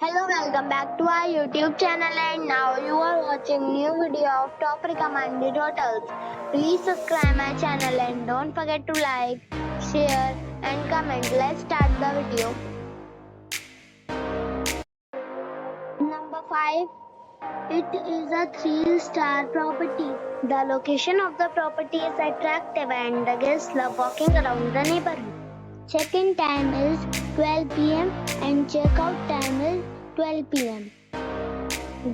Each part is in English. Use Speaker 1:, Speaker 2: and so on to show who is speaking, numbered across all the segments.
Speaker 1: Hello, welcome back to our YouTube channel, and now you are watching new video of top recommended hotels. Please subscribe my channel and don't forget to like, share and comment. Let's start the video. Number 5. It is a 3-star property. The location of the property is attractive and the guests love walking around the neighborhood. Check-in time is 12 p.m. and check-out time is 12 p.m.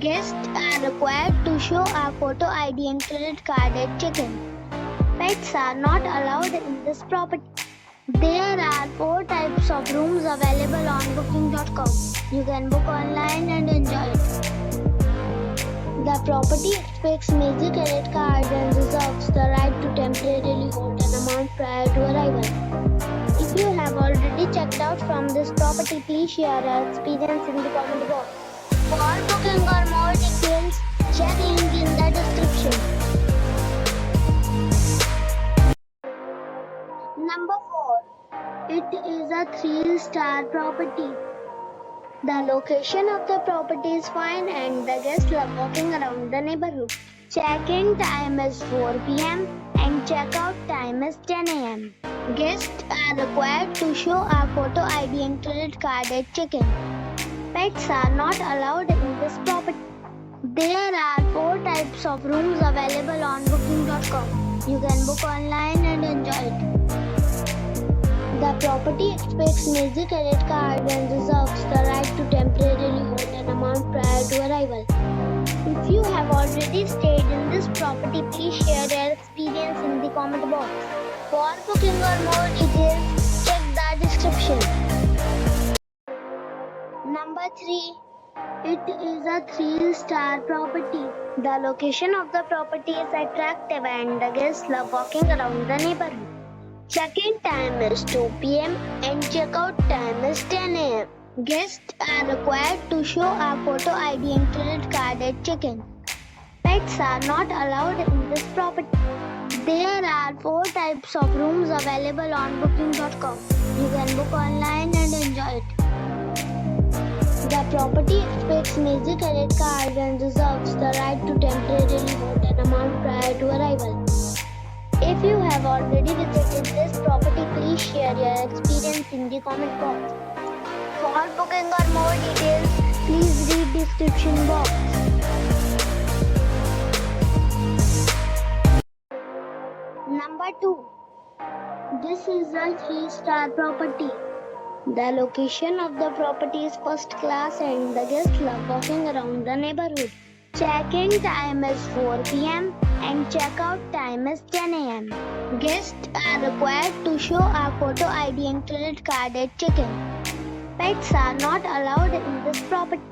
Speaker 1: Guests are required to show a photo ID and credit card at check-in. Pets are not allowed in this property. There are 4 types of rooms available on booking.com. You can book online and enjoy it. The property expects major credit cards and reserves the right to temporarily hold an amount prior to arrival. If you have already checked out from this property, please share your experience in the comment box. For booking or more details, check link in the description. Number 4. It is a 3-star property. The location of the property is fine and the guests love walking around the neighborhood. Check-in time is 4 p.m. and check-out time is 10 a.m. Guests are required to show a photo ID and credit card at check-in. Pets are not allowed in this property. There are 4 types of rooms available on booking.com. You can book online and enjoy it. The property expects major credit cards and reserves the right to temporarily hold an amount prior to arrival. If you have already stayed in this property, please share your experience in the comment box. For booking or more details, check the description. Number 3. It is a 3-star property. The location of the property is attractive and the guests love walking around the neighborhood. Check-in time is 2 p.m. and check-out time is 10 a.m. Guests are required to show a photo ID and credit card at check-in. Pets are not allowed in this property. There are 4 types of rooms available on booking.com. You can book online and enjoy it. The property expects major credit cards and reserves the right to temporarily hold an amount prior to arrival. If you have already visited this property, please share your experience in the comment box. For booking or more details, please read description box. Number 2. This is a 3-star property. The location of the property is first class and the guests love walking around the neighborhood. Check-in time is 4 p.m. and check-out time is 10 a.m. Guests are required to show a photo ID and credit card at check-in. Pets are not allowed in this property.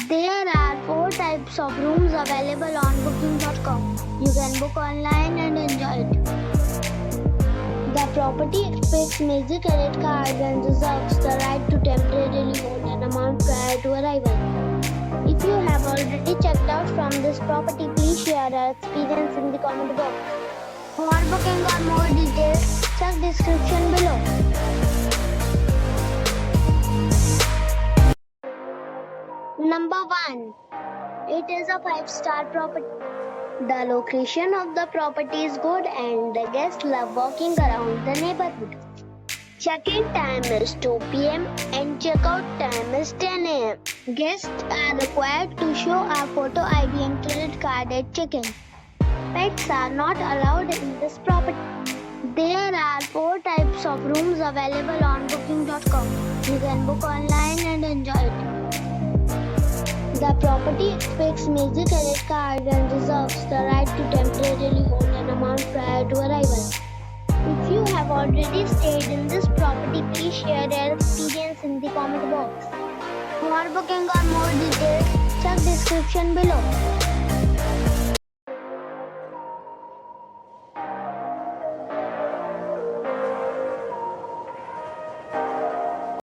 Speaker 1: There are 4 types of rooms available on booking.com. You can book online and enjoy it. The property expects major credit cards and reserves the right to temporarily hold an amount prior to arrival. If you have already checked out from this property, please share your experience in the comment box. For booking or more details, check description below. Number 1. It is a 5-star property. The location of the property is good and the guests love walking around the neighborhood. Check-in time is 2 p.m. and check-out time is 10 a.m. Guests are required to show a photo ID and credit card at check-in. Pets are not allowed in this property. There are 4 types of rooms available on booking.com. You can book online and enjoy it. The property expects major credit cards and reserves the right to temporarily hold an amount prior to arrival. If you have already stayed in this property, please share your experience in the comment box. For booking or more details, check description below.